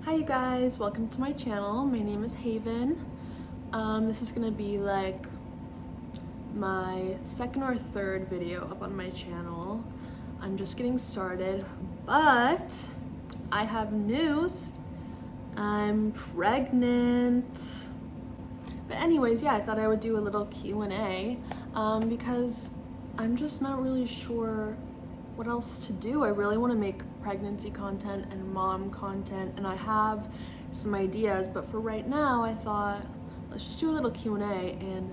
Hi you guys, welcome to my channel. My name is Haven. This is gonna be like my second or third video up on my channel. I'm just getting started, but I have news. I'm pregnant. But anyways, yeah, I thought I would do a little Q&A because I'm just not really sure what else to do. I really want to make pregnancy content and mom content, and I have some ideas, but for right now I thought let's just do a little Q&A. And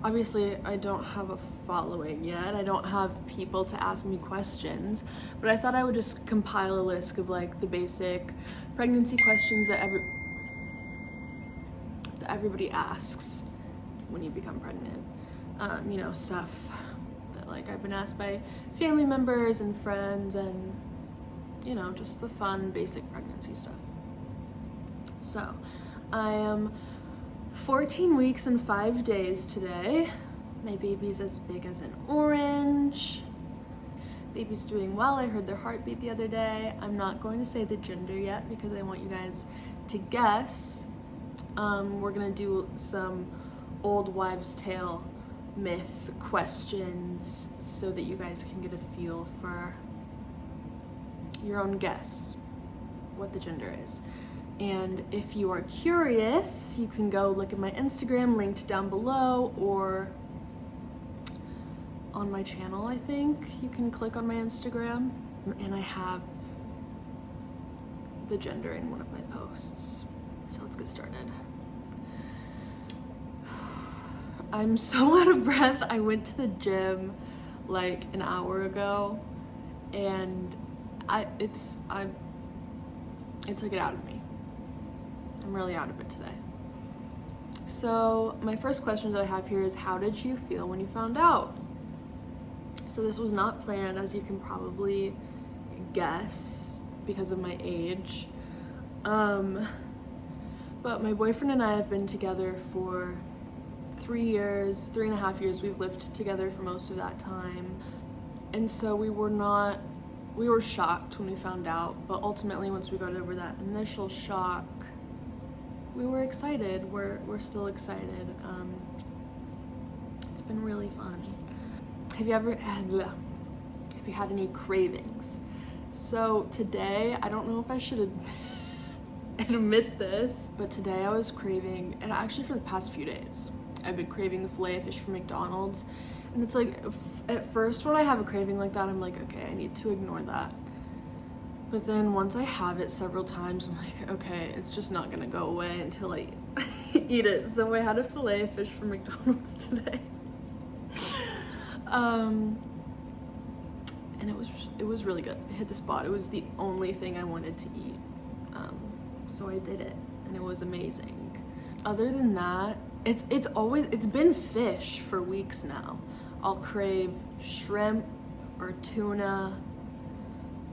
obviously I don't have a following yet, I don't have people to ask me questions, but I thought I would just compile a list of like the basic pregnancy questions that everybody asks when you become pregnant. You know, stuff that like I've been asked by family members and friends, and you know, just the fun basic pregnancy stuff. So I am 14 weeks and 5 days today. My baby's as big as an orange. Baby's doing well. I heard their heartbeat the other day. I'm not going to say the gender yet because I want you guys to guess. We're gonna do some old wives' tale myth questions so that you guys can get a feel for your own guess what the gender is. And if you are curious, you can go look at my Instagram linked down below, or on my channel. I think you can click on my Instagram and I have the gender in one of my posts. So let's get started. I'm so out of breath. I went to the gym like an hour ago and it took it out of me. I'm really out of it today. So my first question that I have here is, how did you feel when you found out? So this was not planned, as you can probably guess because of my age. But my boyfriend and I have been together for 3.5 years. We've lived together for most of that time. And so we were shocked when we found out, but ultimately once we got over that initial shock, we were excited. We're still excited. It's been really fun. Have you had any cravings? So today, I don't know if I should admit this, but today I was craving, and actually for the past few days, I've been craving the filet-o-fish from McDonald's. And it's like, at first when I have a craving like that, I'm like, okay, I need to ignore that. But then once I have it several times, I'm like, okay, it's just not gonna go away until I eat it. So I had a filet-o-fish from McDonald's today. And it was really good. It hit the spot. It was the only thing I wanted to eat. So I did it, and it was amazing. Other than that, it's been fish for weeks now. I'll crave shrimp or tuna.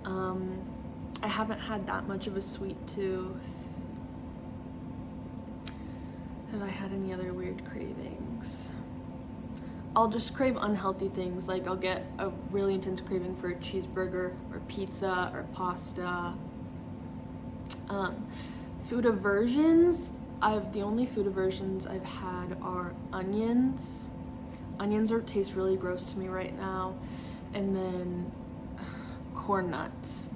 I haven't had that much of a sweet tooth. Have I had any other weird cravings? I'll just crave unhealthy things. Like I'll get a really intense craving for a cheeseburger or pizza or pasta. Food aversions, the only food aversions I've had are onions. Onions taste really gross to me right now. And then corn nuts.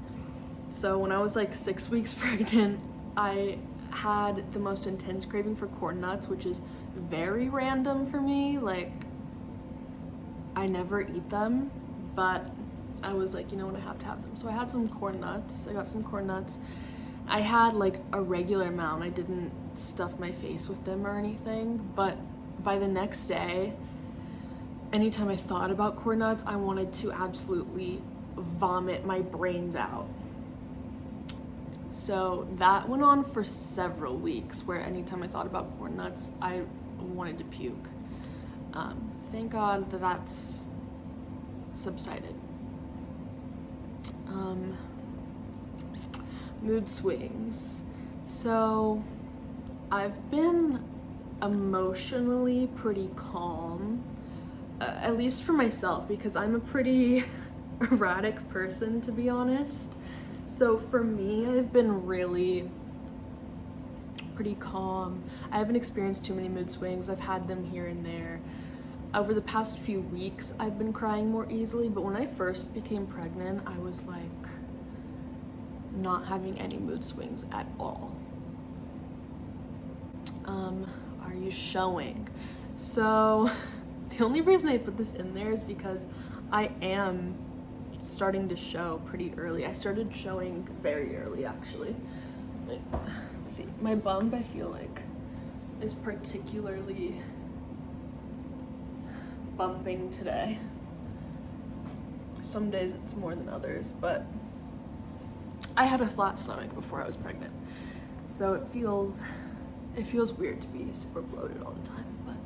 So when I was like 6 weeks pregnant, I had the most intense craving for corn nuts, which is very random for me. Like, I never eat them, but I was like, you know what, I have to have them. So I had some corn nuts. I got some corn nuts. I had like a regular amount. I didn't stuff my face with them or anything, but by the next day, anytime I thought about corn nuts, I wanted to absolutely vomit my brains out. So that went on for several weeks, where anytime I thought about corn nuts, I wanted to puke. Thank God that that's subsided. Mood swings. So I've been emotionally pretty calm, at least for myself, because I'm a pretty erratic person, to be honest. So for me, I've been really pretty calm. I haven't experienced too many mood swings. I've had them here and there. Over the past few weeks, I've been crying more easily, but when I first became pregnant, I was like not having any mood swings at all. Are you showing? So the only reason I put this in there is because I am starting to show pretty early. I started showing very early, actually. Let's see, my bump, I feel like, is particularly bumping today. Some days it's more than others, but I had a flat stomach before I was pregnant, so it feels weird to be super bloated all the time, but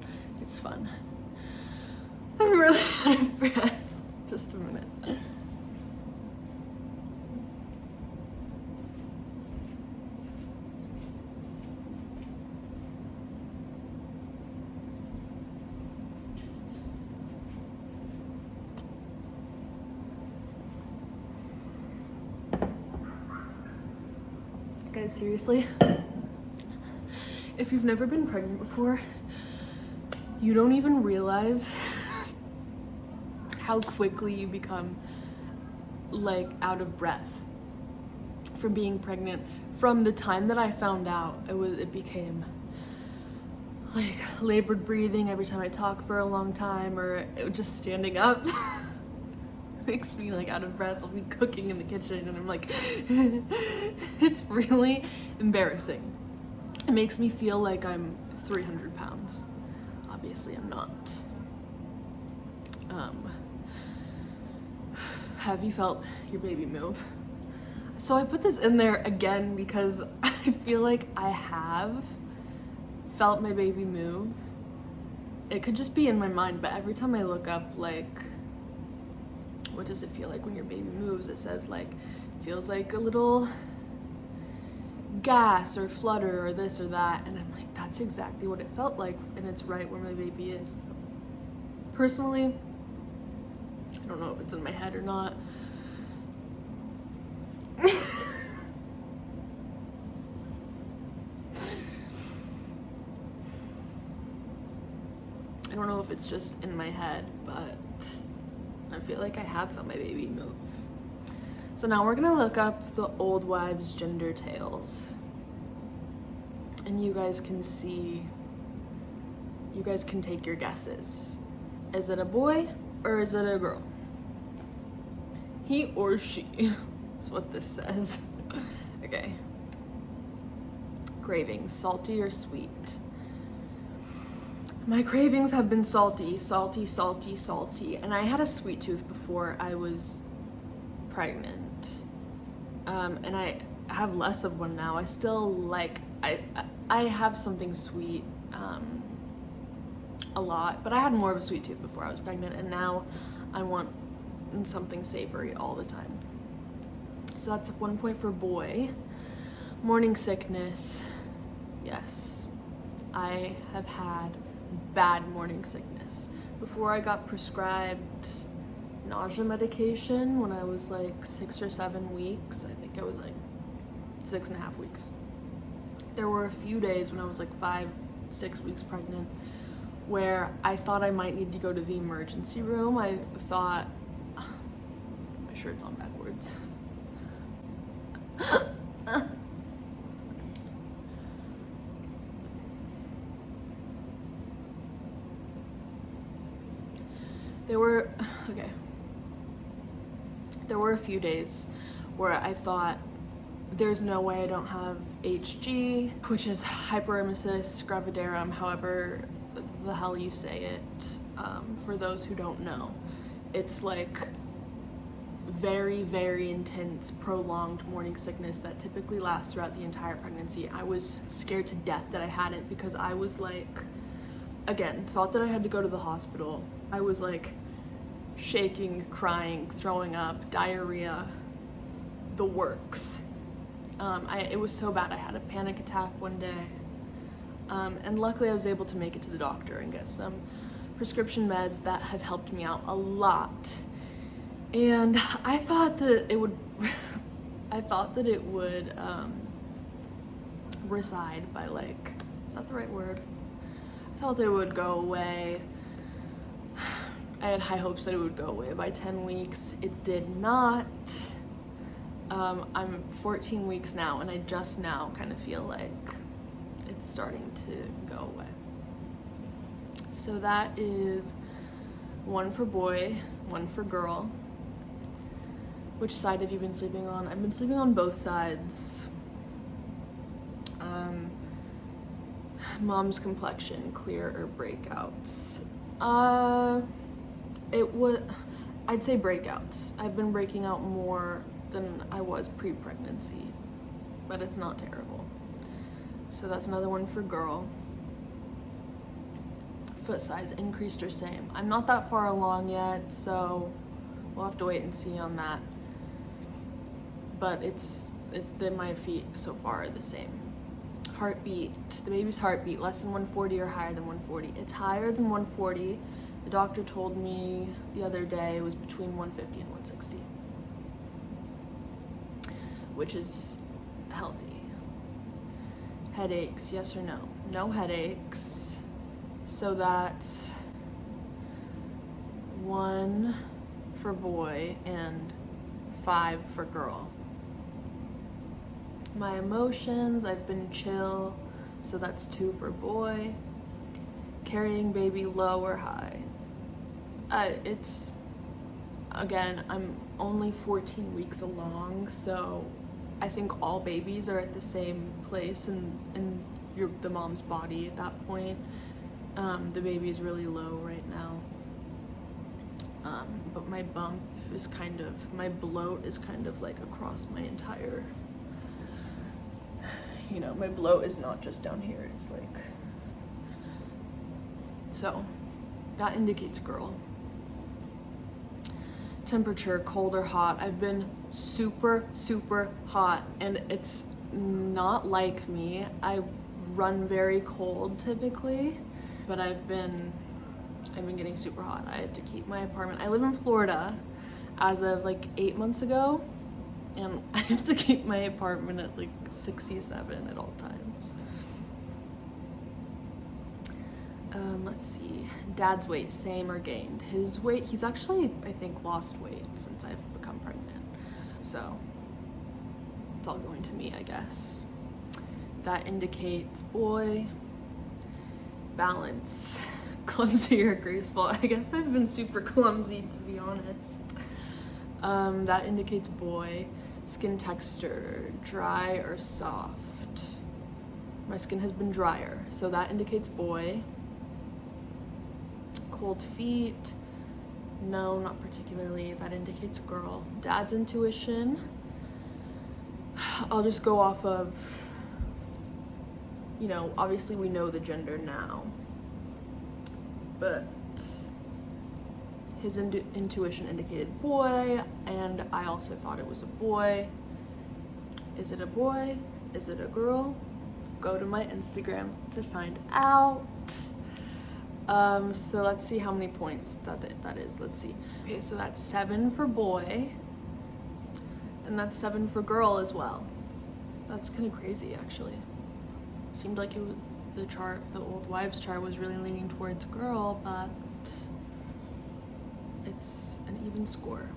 it's fun. I'm really out of breath. Just a minute. Guys, seriously, if you've never been pregnant before, you don't even realize how quickly you become like out of breath from being pregnant. From the time that I found out, it became like labored breathing every time I talk for a long time, or just standing up makes me like out of breath. I'll be cooking in the kitchen and I'm like it's really embarrassing. It makes me feel like I'm 300 pounds. Obviously I'm not. Have you felt your baby move? So I put this in there again because I feel like I have felt my baby move. It could just be in my mind, but every time I look up, like, what does it feel like when your baby moves? It says like, feels like a little gas or flutter or this or that. And I'm like, that's exactly what it felt like. And it's right where my baby is. Personally, I don't know if it's in my head or not. I don't know if it's just in my head, but I feel like I have felt my baby move. So now we're gonna look up the old wives' gender tales. And you guys can take your guesses. Is it a boy or is it a girl? He or she is what this says. Okay. Cravings, salty or sweet? My cravings have been salty, salty, salty, salty. And I had a sweet tooth before I was pregnant. And I have less of one now. I still like, I have something sweet a lot, but I had more of a sweet tooth before I was pregnant, and now I want something savory all the time. So that's 1 point for boy. Morning sickness. Yes, I have had bad morning sickness. Before I got prescribed nausea medication when I was like 6 or 7 weeks, I think I was like 6.5 weeks. There were a few days when I was like 5, 6 weeks pregnant where I thought I might need to go to the emergency room. I thought, my shirt's on backwards. There were a few days where I thought, there's no way I don't have HG, which is hyperemesis gravidarum, however the hell you say it. For those who don't know, it's like very, very intense, prolonged morning sickness that typically lasts throughout the entire pregnancy. I was scared to death that I had it because I was like, again, thought that I had to go to the hospital. I was like shaking, crying, throwing up, diarrhea, the works. It was so bad I had a panic attack one day. And luckily I was able to make it to the doctor and get some prescription meds that have helped me out a lot. And I thought that it would reside by like, is that the right word? I felt it would go away. I had high hopes that it would go away by 10 weeks. It did not. I'm 14 weeks now, and I just now kind of feel like it's starting to go away. So that is 1 for boy, 1 for girl. Which side have you been sleeping on? I've been sleeping on both sides. Mom's complexion, clear or breakouts? I'd say breakouts. I've been breaking out more than I was pre-pregnancy, but it's not terrible. So that's another 1 for girl. Foot size, increased or same? I'm not that far along yet, so we'll have to wait and see on that. But my feet so far are the same. Heartbeat, the baby's heartbeat, less than 140 or higher than 140? It's higher than 140. The doctor told me the other day it was between 150 and 160, which is healthy. Headaches, yes or no? No headaches. So that's 1 for boy and 5 for girl. My emotions, I've been chill, so that's 2 for boy. Carrying baby, low or high? It's, again, I'm only 14 weeks along, so I think all babies are at the same place in the mom's body at that point. The baby is really low right now. But my bump is my bloat is kind of like across my entire, my bloat is not just down here, it's like, so that indicates girl. Temperature, cold or hot? I've been super, super hot, and it's not like me. I run very cold typically, but I've been getting super hot. I have to keep my apartment. I live in Florida as of like 8 months ago, and I have to keep my apartment at like 67 at all times. Let's see. Dad's weight, same or gained? His weight, he's actually, I think, lost weight since I've become pregnant. So it's all going to me, I guess. That indicates boy. Balance, clumsy or graceful? I guess I've been super clumsy, to be honest. That indicates boy. Skin texture, dry or soft? My skin has been drier, so that indicates boy. Cold feet, no, not particularly. That indicates girl. Dad's intuition, I'll just go off of, obviously we know the gender now, but his intuition indicated boy, and I also thought it was a boy. Is it a boy? Is it a girl? Go to my Instagram to find out. So let's see how many points that is. Let's see. Okay, so that's 7 for boy, and that's 7 for girl as well. That's kind of crazy, actually. Seemed like the old wives chart was really leaning towards girl, but it's an even score.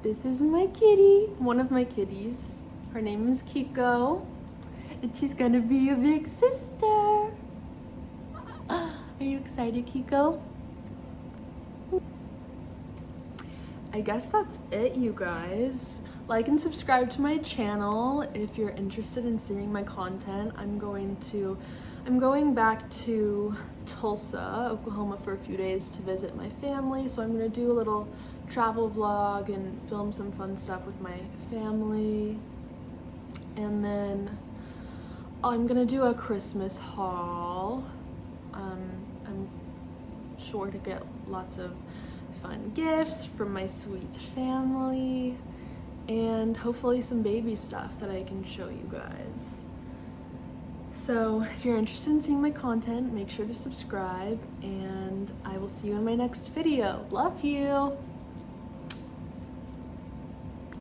This is my kitty, one of my kitties. Her name is Kiko, and she's gonna be a big sister. Are you excited, Kiko? I guess that's it, you guys. Like and subscribe to my channel if you're interested in seeing my content. I'm going back to Tulsa, Oklahoma for a few days to visit my family, so I'm gonna do a little travel vlog and film some fun stuff with my family. And then I'm gonna do a Christmas haul. I'm sure to get lots of fun gifts from my sweet family, and hopefully some baby stuff that I can show you guys. So if you're interested in seeing my content, make sure to subscribe, and I will see you in my next video. Love you!